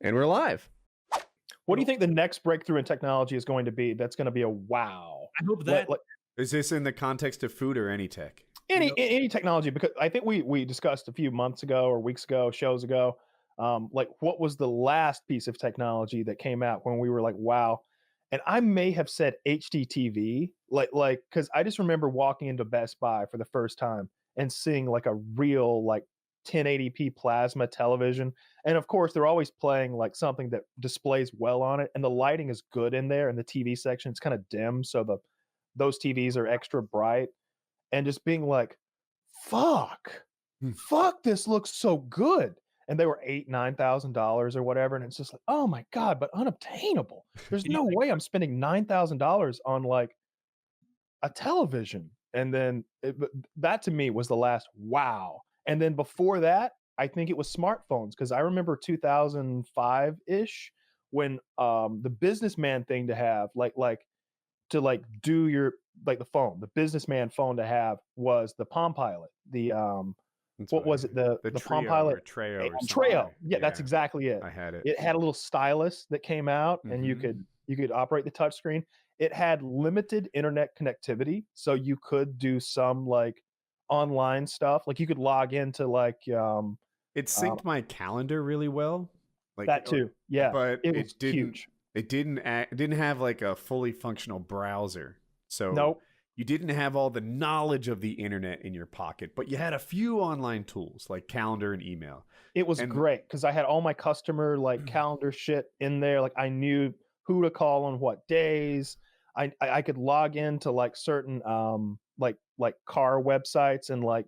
And we're live. What do you think the next breakthrough in technology is going to be? That's going to be a wow. I hope that Is this in the context of food or any tech? Any technology, because I think we discussed a few months ago or weeks ago, shows ago, like what was the last piece of technology that came out when we were like, wow. And I may have said HDTV, like because I just remember walking into Best Buy for the first time and seeing like a real like 1080p plasma television. And of course, they're always playing like something that displays well on it, and the lighting is good in there. In the TV section, it's kind of dim, so those TVs are extra bright. And just being like, fuck, this looks so good. And they were $8,000-$9,000 or whatever. And it's just like, oh my God, but unobtainable. There's no way I'm spending $9,000 on like a television. And then that to me was the last wow. And then before that, I think it was smartphones, because I remember 2005-ish when the businessman thing to have to like do your like the phone, the businessman phone to have was the Palm Pilot. The what was it? The Palm Pilot Treo. Yeah, that's exactly it. I had it. It had a little stylus that came out, and you could operate the touchscreen. It had limited internet connectivity, so you could do some like online stuff. Like you could log into like it synced my calendar really well. Like that too. Yeah, but it was didn't. Huge. It didn't have like a fully functional browser. So nope. You didn't have all the knowledge of the internet in your pocket, but you had a few online tools like calendar and email. It was great because I had all my customer like calendar shit in there. Like I knew who to call on what days. I could log into like certain like car websites and like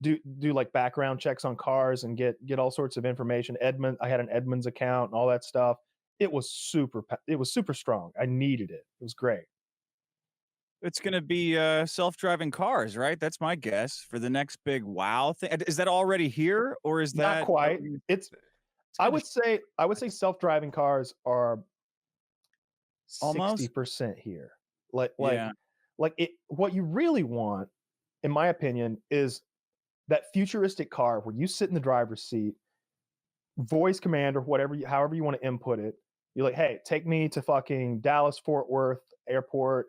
do like background checks on cars and get all sorts of information. I had an Edmunds account and all that stuff. It was super strong. I needed it. It was great. It's going to be self-driving cars, right? That's my guess for the next big wow thing. Is that already here, or is that not quite? I would say self-driving cars are 60% here. What you really want, in my opinion, is that futuristic car where you sit in the driver's seat, voice command or however you want to input it. You're like, hey, take me to fucking Dallas Fort Worth airport.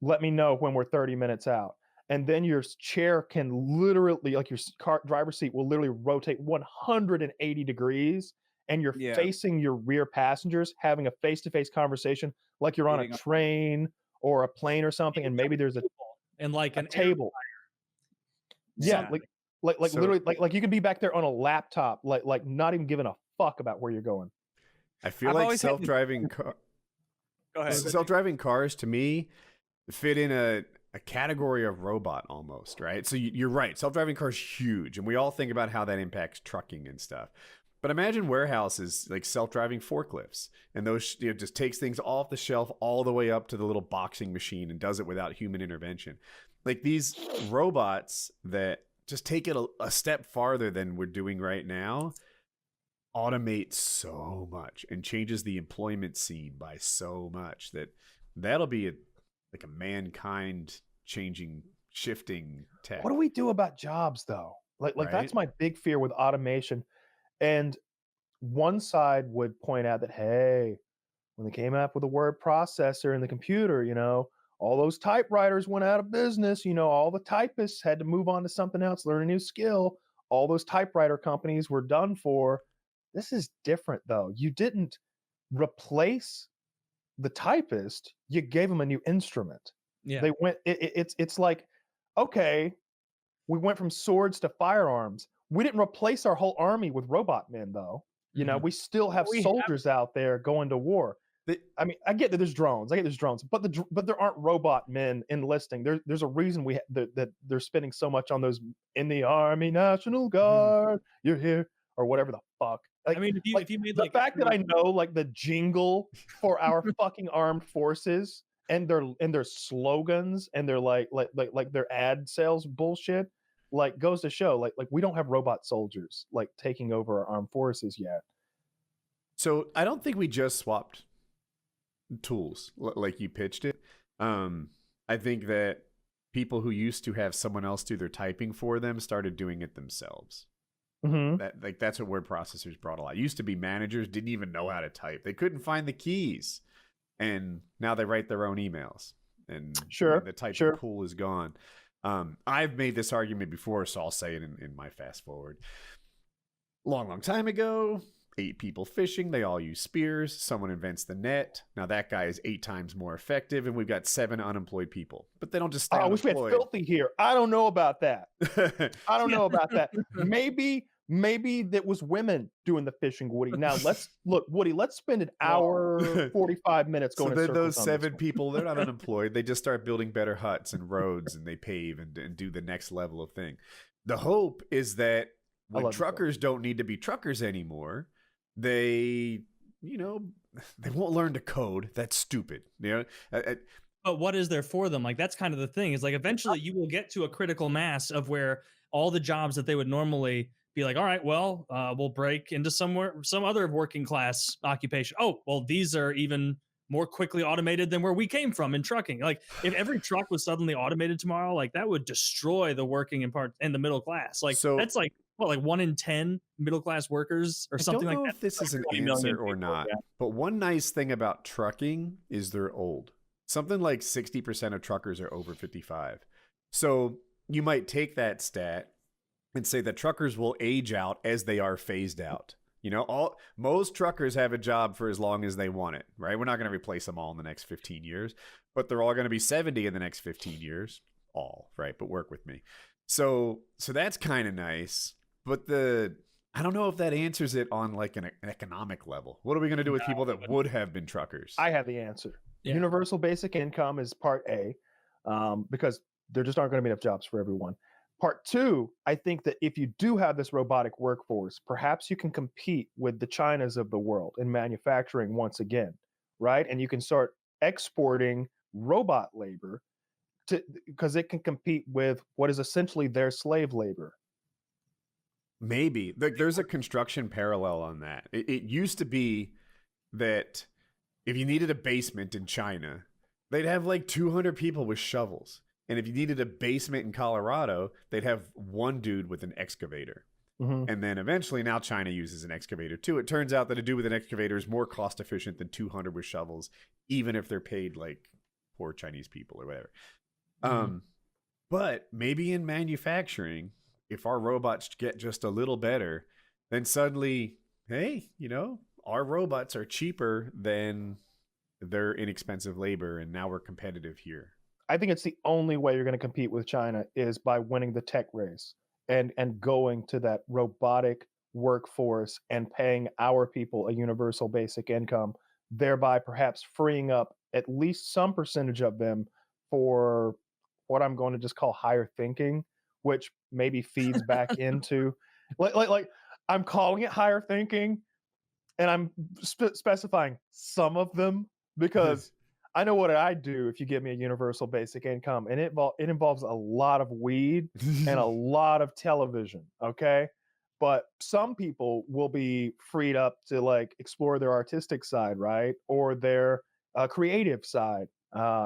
Let me know when we're 30 minutes out. And then your chair can literally, like your driver's seat will literally rotate 180 degrees, and you're facing your rear passengers, having a face-to-face conversation like you're on a train or a plane or something, and maybe there's a table. Yeah, like literally like you can be back there on a laptop, like not even giving a fuck about where you're going. I feel like self-driving cars to me fit in a category of robot almost, right? So you're right. Self-driving cars huge, and we all think about how that impacts trucking and stuff. But imagine warehouses like self-driving forklifts, and those just takes things off the shelf all the way up to the little boxing machine and does it without human intervention. Like these robots that just take it a step farther than we're doing right now, automate so much and changes the employment scene by so much that'll be like a mankind changing, shifting tech. What do we do about jobs though? Like right? That's my big fear with automation. And one side would point out that, hey, when they came up with a word processor in the computer, all those typewriters went out of business. All the typists had to move on to something else, learn a new skill. All those typewriter companies were done for. This is different though. You didn't replace the typist, you gave them a new instrument. Yeah. They went it's like, okay, we went from swords to firearms. We didn't replace our whole army with robot men though. We still have soldiers out there going to war. I mean, I get that there's drones. But there aren't robot men enlisting. There's a reason that they're spending so much on those in the Army National Guard. You're here or whatever the fuck. Like, I mean, if you made the fact that I know like the jingle for our fucking armed forces and their slogans and their like their ad sales bullshit, like goes to show like we don't have robot soldiers like taking over our armed forces yet. So I don't think we just swapped tools like you pitched it. I think that people who used to have someone else do their typing for them started doing it themselves. Hmm. That's what word processors brought a lot. It used to be managers didn't even know how to type. They couldn't find the keys. And now they write their own emails. And Sure, the typing sure. pool is gone. I've made this argument before, so I'll say it in my fast forward. Long time ago, 8 people fishing. They all use spears. Someone invents the net. Now that guy is 8 times more effective, and we've got 7 unemployed people. But they don't just stay Oh, I wish we had unemployed. Filthy here. I don't know about that. I don't know about that. Maybe that was women doing the fishing, Woody. Now let's look, Woody. Let's spend an hour 45 minutes going So in then circles those on this 7 one. people, they're not unemployed. They just start building better huts and roads, and they pave and do the next level of thing. The hope is that when truckers don't need to be truckers anymore, they won't learn to code. That's stupid. But what is there for them? Like, that's kind of the thing. Is like eventually you will get to a critical mass of where all the jobs that they would normally be like, all right, well, we'll break into some other working class occupation. Oh, well, these are even more quickly automated than where we came from in trucking. Like, if every truck was suddenly automated tomorrow, like that would destroy the working and the middle class. Like, So- that's like what, like 1 in 10 middle class workers or something I don't like know that. if this is an 20 million answer or people, not, yeah. but one nice thing about trucking is they're old. Something like 60% of truckers are over 55. So you might take that stat and say that truckers will age out as they are phased out. Most truckers have a job for as long as they want it, right? We're not going to replace them all in the next 15 years, but they're all going to be 70 in the next 15 years. All, right? But work with me. So that's kind of nice. But I don't know if that answers it on like an economic level. What are we going to do with people that would have been truckers? I have the answer. Yeah. Universal basic income is part A, because there just aren't going to be enough jobs for everyone. Part 2, I think that if you do have this robotic workforce, perhaps you can compete with the Chinas of the world in manufacturing once again, right? And you can start exporting robot labor because it can compete with what is essentially their slave labor. Maybe. There's a construction parallel on that. It used to be that if you needed a basement in China, they'd have like 200 people with shovels. And if you needed a basement in Colorado, they'd have one dude with an excavator. Mm-hmm. And then eventually now China uses an excavator too. It turns out that a dude with an excavator is more cost efficient than 200 with shovels, even if they're paid like poor Chinese people or whatever. Mhm. But maybe in manufacturing, if our robots get just a little better, then suddenly, hey, our robots are cheaper than their inexpensive labor, and now we're competitive here. I think it's the only way you're going to compete with China is by winning the tech race and going to that robotic workforce and paying our people a universal basic income, thereby perhaps freeing up at least some percentage of them for what I'm going to just call higher thinking, which maybe feeds back into like I'm calling it higher thinking, and I'm specifying some of them because I know what I'd do if you give me a universal basic income, and it involves a lot of weed and a lot of television. Okay, but some people will be freed up to like explore their artistic side, right, or their creative side,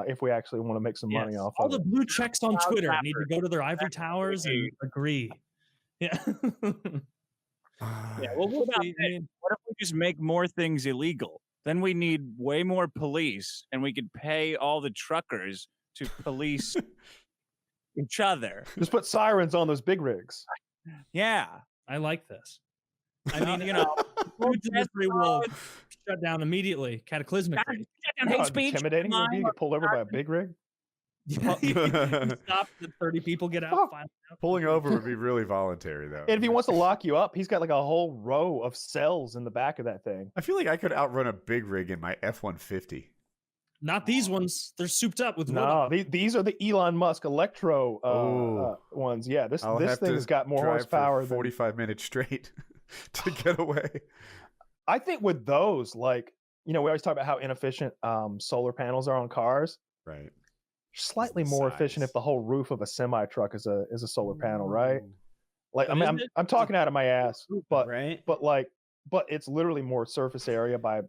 if we actually want to make some money Yes. off All of the it. blue checks on Cloud Twitter need to rappers. go to their ivory towers and agree. Yeah. Yeah. Well, we'll about see. I mean, What if we just make more things illegal? Then we need way more police, and we could pay all the truckers to police each other. Just put sirens on those big rigs. Yeah. I like this. I I mean, mean, you know, food delivery will shut down immediately, cataclysmically. hate speech. Intimidating Come would be on. to get pulled over by a big rig. Stop. The 30 people get out. Find out. Pulling over would be really voluntary, though. And if he wants to lock you up, he's got like a whole row of cells in the back of that thing. I feel like I could outrun a big rig in my F-150. Not these ones. They're souped up with wood. No, these are the Elon Musk Electro Oh. ones. Yeah, this I'll this have thing to has got more drive horsepower for than 45 minutes straight to get away. I think. With those, like, we always talk about how inefficient solar panels are on cars. Right. Slightly the more size. efficient if the whole roof of a semi truck is a solar panel, right? Like, I But mean, isn't it? I'm talking out of my ass, but Right. but it's literally more surface area by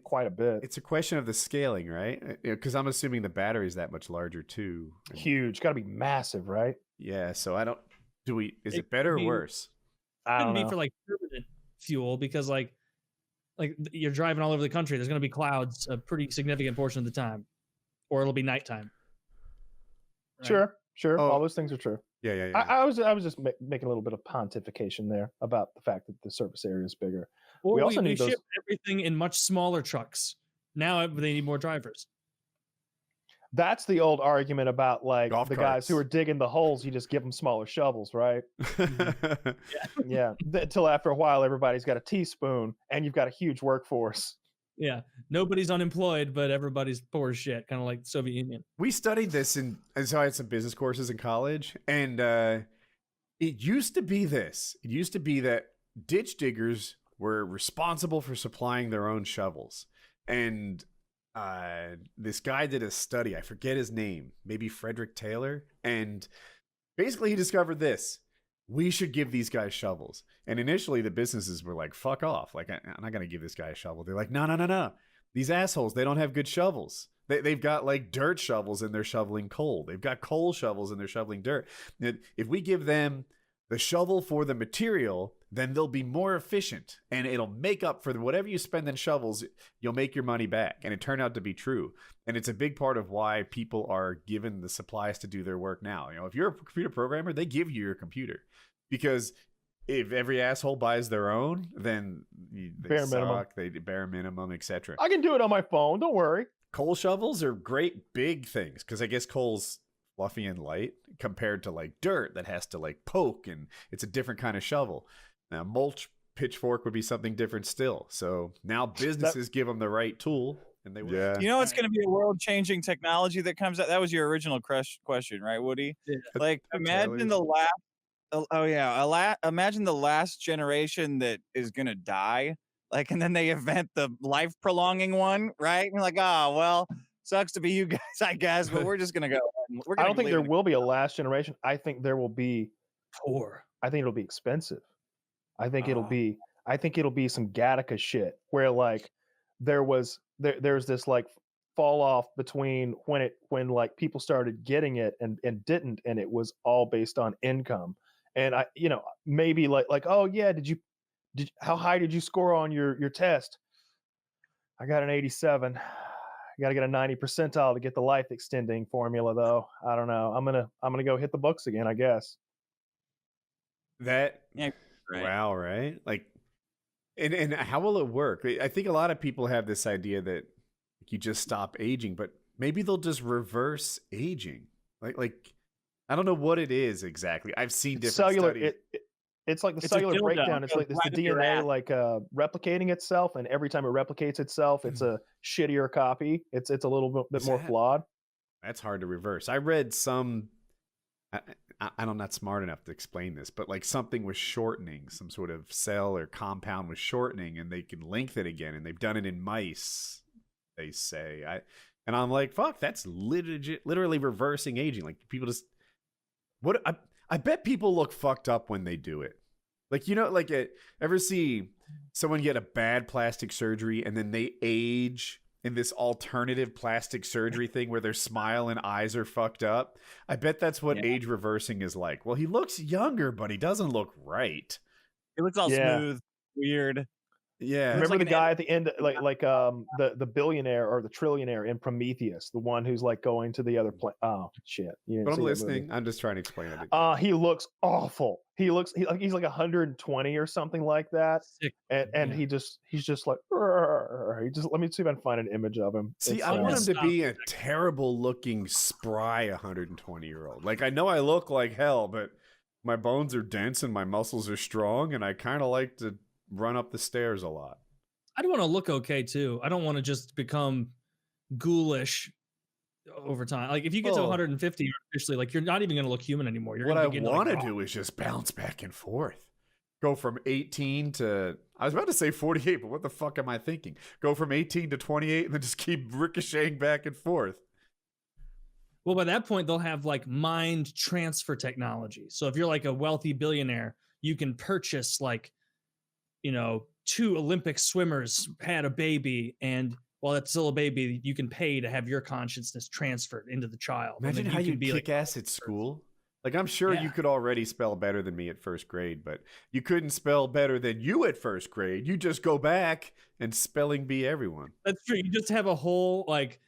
quite a bit. It's a question of the scaling, right? Because I'm assuming the battery's that much larger too. And- Huge, got to be massive, right? Yeah. So I don't. Is It it better or could be- worse? I don't Shouldn't be know. for like permanent fuel because you're driving all over the country. There's going to be clouds a pretty significant portion of the time, or it'll be nighttime. Right? Sure. All Oh, those things are true. yeah. I was just making a little bit of pontification there about the fact that the surface area is bigger. Or We also we need those. ship everything in much smaller trucks. Now they need more drivers. That's the old argument about like Golf the guys who carts. are digging the holes. You just give them smaller shovels, right? Mhm. Yeah. Until after a while, everybody's got a teaspoon, and you've got a huge workforce. Yeah. Nobody's unemployed, but everybody's poor as shit, kind of like the Soviet Union. We studied this and so I had some business courses in college, and it used to be this. It used to be that ditch diggers were responsible for supplying their own shovels. And this guy did a study. I forget his name, maybe Frederick Taylor. And basically he discovered this. We should give these guys shovels. And initially the businesses were like, fuck off. Like, I'm not going to give this guy a shovel. They're like, no. These assholes, they don't have good shovels. They've got like dirt shovels and they're shoveling coal. They've got coal shovels and they're shoveling dirt. And if we give them the shovel for the material, then they'll be more efficient and it'll make up for whatever you spend in shovels. You'll make your money back. And it turned out to be true. And it's a big part of why people are given the supplies to do their work now. You know, if you're a computer programmer, they give you your computer because if every asshole buys their own, then they Bare minimum. suck. They bare minimum, etc. I can do it on my phone. Don't worry. Coal shovels are great big things because I guess coal's fluffy and light compared to like dirt that has to like poke, and it's a different kind of shovel. Now mulch pitchfork would be something different still. So now businesses give them the right tool and they will. Yeah. You know it's going to be a world-changing technology that comes out. That was your original question, right, Woody? Yeah. Like imagine the last imagine the last generation that is going to die. Like, and then they invent the life prolonging one, right? And you're like, oh, well, sucks to be you guys, I guess, but we're just going to go. I don't think there will be a last generation. I think there will be poor. I think it'll be expensive. I think it'll be some Gattaca shit where like there's this like fall off between when like people started getting it and didn't, and it was all based on income. And I, maybe like, oh yeah, how high did you score on your test? I got an 87. I got to get a 90 percentile to get the life extending formula though. I don't know. I'm going to go hit the books again, I guess. That yeah, right. Wow, right? Like and how will it work? I think a lot of people have this idea that you just stop aging, but maybe they'll just reverse aging. Like I don't know what it is exactly. I've seen different cellular studies. It's like the cellular breakdown. It's like it's the DNA like replicating itself, and every time it replicates itself, it's a shittier copy. It's a little bit more flawed. That's hard to reverse. I read some. I'm not smart enough to explain this, but like something was shortening, some sort of cell or compound was shortening, and they can lengthen it again, and they've done it in mice. They say, and I'm like, fuck, that's literally reversing aging. Like people just I bet people look fucked up when they do it. Like, like ever see someone get a bad plastic surgery and then they age in this alternative plastic surgery thing where their smile and eyes are fucked up? I bet that's what age reversing is like. Well, he looks younger, but he doesn't look right. He looks all smooth, weird. Yeah. Remember the guy at the end, the billionaire or the trillionaire in Prometheus, the one who's like going to the other planet. Oh shit! But I'm listening. I'm just trying to explain it. He looks awful. He's like 120 or something like that, and he's just like let me see if I can find an image of him. See, I want him to be a terrible looking, spry 120-year-old. Like I know I look like hell, but my bones are dense and my muscles are strong, and I kind of like to run up the stairs a lot. I don't want to look okay too. I don't want to just become ghoulish over time. Like if you get to 150 officially, like you're not even going to look human anymore. You're what I want to do is just bounce back and forth. Go from 18 to, I was about to say 48, but what the fuck am I thinking? Go from 18 to 28 and then just keep ricocheting back and forth. Well, by that point, they'll have like mind transfer technology. So if you're like a wealthy billionaire, you can purchase like, 2 Olympic swimmers had a baby, and while it's still a baby, you can pay to have your consciousness transferred into the child. Imagine how you kick ass at school. Like, I'm sure Yeah. you could already spell better than me at first grade, but you couldn't spell better than you at first grade. You just go back and spelling bee everyone. That's true. You just have a whole like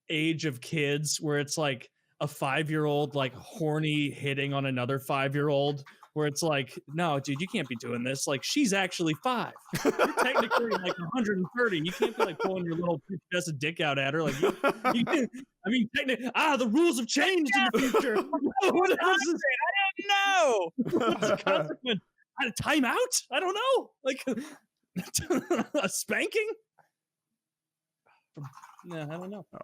age of kids where it's like a 5-year-old like horny hitting on another 5-year-old where it's like, no, dude, you can't be doing this. Like, she's actually 5. You're technically like 130. You can't be like pulling your little prepubescent dick out at her. Like, you I mean, technically, the rules have changed in the future. What is this? No. What's the consequence? A timeout? I don't know. Like a spanking? No, I don't know. Oh,